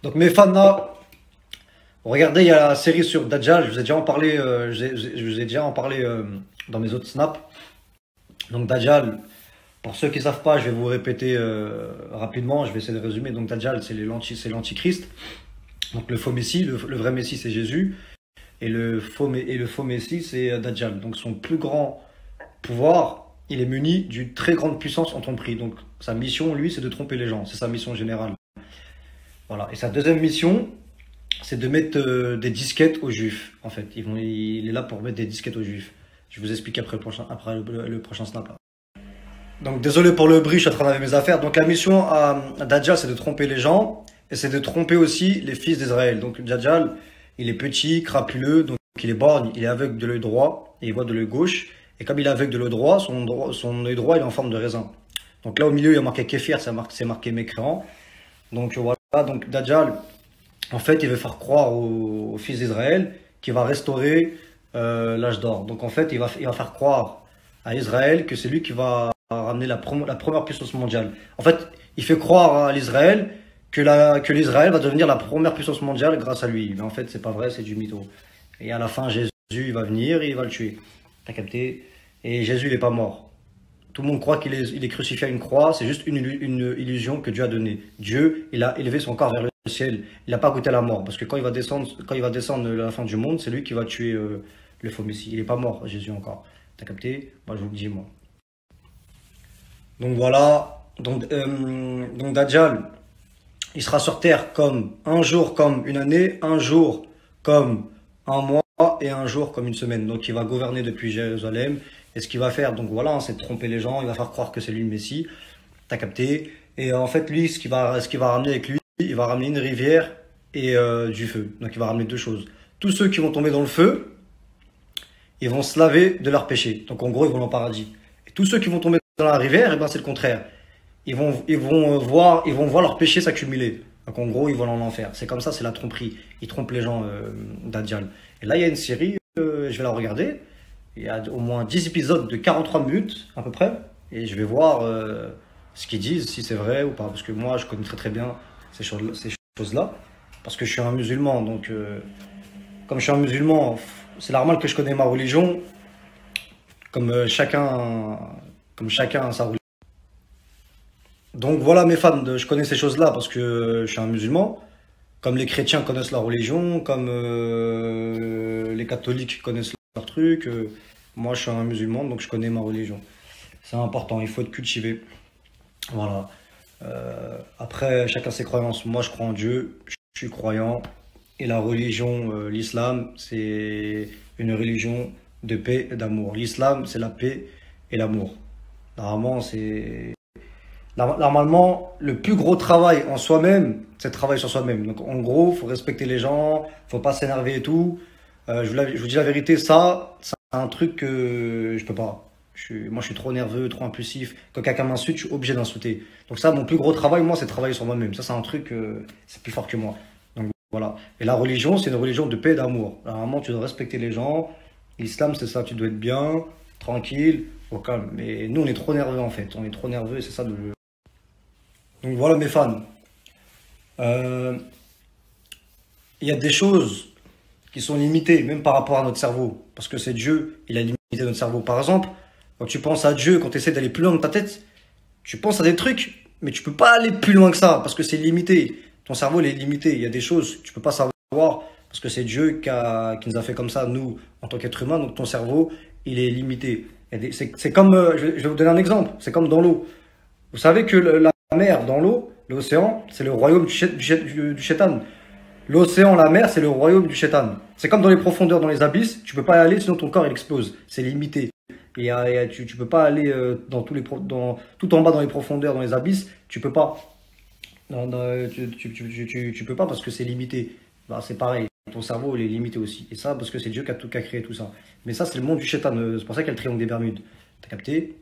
Donc mes fans là, regardez, il y a la série sur Dajjal, je vous ai déjà en parlé, dans mes autres snaps. Donc Dajjal, pour ceux qui ne savent pas, je vais vous répéter rapidement, je vais essayer de résumer. Donc Dajjal, c'est l'antichrist. Donc le faux messie, le vrai messie c'est Jésus. Et le faux messie c'est Dajjal. Donc son plus grand pouvoir, il est muni d'une très grande puissance en tromperie. Donc sa mission, lui, c'est de tromper les gens. C'est sa mission générale. Voilà. Et sa deuxième mission, c'est de mettre des disquettes aux juifs. En fait, il est là pour mettre des disquettes aux juifs. Je vous explique après le prochain snap. Donc désolé pour le bruit, je suis en train d'avoir mes affaires. Donc la mission à Dajjal, c'est de tromper les gens. Et c'est de tromper aussi les fils d'Israël. Donc Dajjal, il est petit, crapuleux, donc il est borgne, il est aveugle de l'œil droit et il voit de l'œil gauche. Et comme il est aveugle de l'œil droit, son œil droit il est en forme de raisin. Donc là au milieu il y a marqué kéfir, c'est marqué mécréant. Donc voilà, donc Dajjal, en fait il veut faire croire aux fils d'Israël qu'il va restaurer l'âge d'or. Donc en fait il va faire croire à Israël que c'est lui qui va ramener la première puissance mondiale. En fait il fait croire à l'Israël que l'Israël va devenir la première puissance mondiale grâce à lui. Mais en fait, c'est pas vrai, c'est du mytho. Et à la fin, Jésus, il va venir et il va le tuer. T'as capté? Et Jésus, il est pas mort. Tout le monde croit qu'il est crucifié à une croix. C'est juste une illusion que Dieu a donnée. Dieu, il a élevé son corps vers le ciel. Il n'a pas goûté la mort. Parce que quand il va descendre à la fin du monde, c'est lui qui va tuer le faux Messie. Il est pas mort, Jésus, encore. T'as capté? Moi, je vous le dis, moi. Donc voilà. Donc Dajjal, il sera sur terre comme un jour comme une année, un jour comme un mois et un jour comme une semaine. Donc il va gouverner depuis Jérusalem. Et ce qu'il va faire, donc voilà, c'est de tromper les gens. Il va faire croire que c'est lui le Messie. T'as capté? Et en fait, lui, ce qu'il va ramener avec lui, il va ramener une rivière et du feu. Donc il va ramener deux choses. Tous ceux qui vont tomber dans le feu, ils vont se laver de leurs péchés. Donc en gros, ils vont dans le paradis. Et tous ceux qui vont tomber dans la rivière, eh ben, c'est le contraire. Ils vont voir leurs péchés s'accumuler. Donc en gros, ils vont en enfer. C'est comme ça, c'est la tromperie. Ils trompent les gens Dajjal. Et là, il y a une série, je vais la regarder. Il y a au moins 10 épisodes de 43 minutes à peu près. Et je vais voir ce qu'ils disent, si c'est vrai ou pas. Parce que moi, je connais très très bien ces choses-là. Parce que je suis un musulman. Donc, comme je suis un musulman, c'est normal que je connais ma religion. Comme chacun a sa religion. Donc voilà mes fans, je connais ces choses-là parce que je suis un musulman, comme les chrétiens connaissent la religion, comme les catholiques connaissent leur truc, moi je suis un musulman donc je connais ma religion. C'est important, il faut être cultivé. Voilà. Après, chacun ses croyances. Moi je crois en Dieu, je suis croyant. Et la religion, l'islam, c'est une religion de paix et d'amour. L'islam, c'est la paix et l'amour. Normalement, le plus gros travail en soi-même, c'est de travailler sur soi-même. Donc, en gros, faut respecter les gens, faut pas s'énerver et tout. Je vous dis la vérité, ça, c'est un truc que je peux pas. Moi, je suis trop nerveux, trop impulsif. Quand quelqu'un m'insulte, je suis obligé d'insulter. Donc ça, mon plus gros travail, moi, c'est de travailler sur moi-même. Ça, c'est un truc, c'est plus fort que moi. Donc voilà. Et la religion, c'est une religion de paix et d'amour. Normalement, tu dois respecter les gens. L'islam, c'est ça, tu dois être bien, tranquille, au calme. Mais nous, on est trop nerveux en fait. On est trop nerveux et c'est ça. Donc voilà mes fans. Euh, Il y a des choses qui sont limitées, même par rapport à notre cerveau. Parce que c'est Dieu, il a limité notre cerveau. Par exemple, quand tu penses à Dieu, quand tu essaies d'aller plus loin dans ta tête, tu penses à des trucs, mais tu peux pas aller plus loin que ça, parce que c'est limité. Ton cerveau, il est limité. Il y a des choses que tu peux pas savoir, parce que c'est Dieu qui nous a fait comme ça, nous, en tant qu'être humain. Donc ton cerveau, il est limité. C'est comme, je vais vous donner un exemple, c'est comme dans l'eau. Vous savez que la mer, dans l'eau, l'océan, c'est le royaume du Shaitan. L'océan, la mer, c'est le royaume du Shaitan. C'est comme dans les profondeurs, dans les abysses, tu peux pas y aller, sinon ton corps il explose. C'est limité. Tu peux pas aller tout en bas dans les profondeurs, dans les abysses, tu peux pas. Tu peux pas parce que c'est limité. Bah, c'est pareil. Ton cerveau il est limité aussi. Et ça, parce que c'est Dieu qui a créé tout ça. Mais ça, c'est le monde du Shaitan. C'est pour ça qu'il y a le triangle des Bermudes. T'as capté?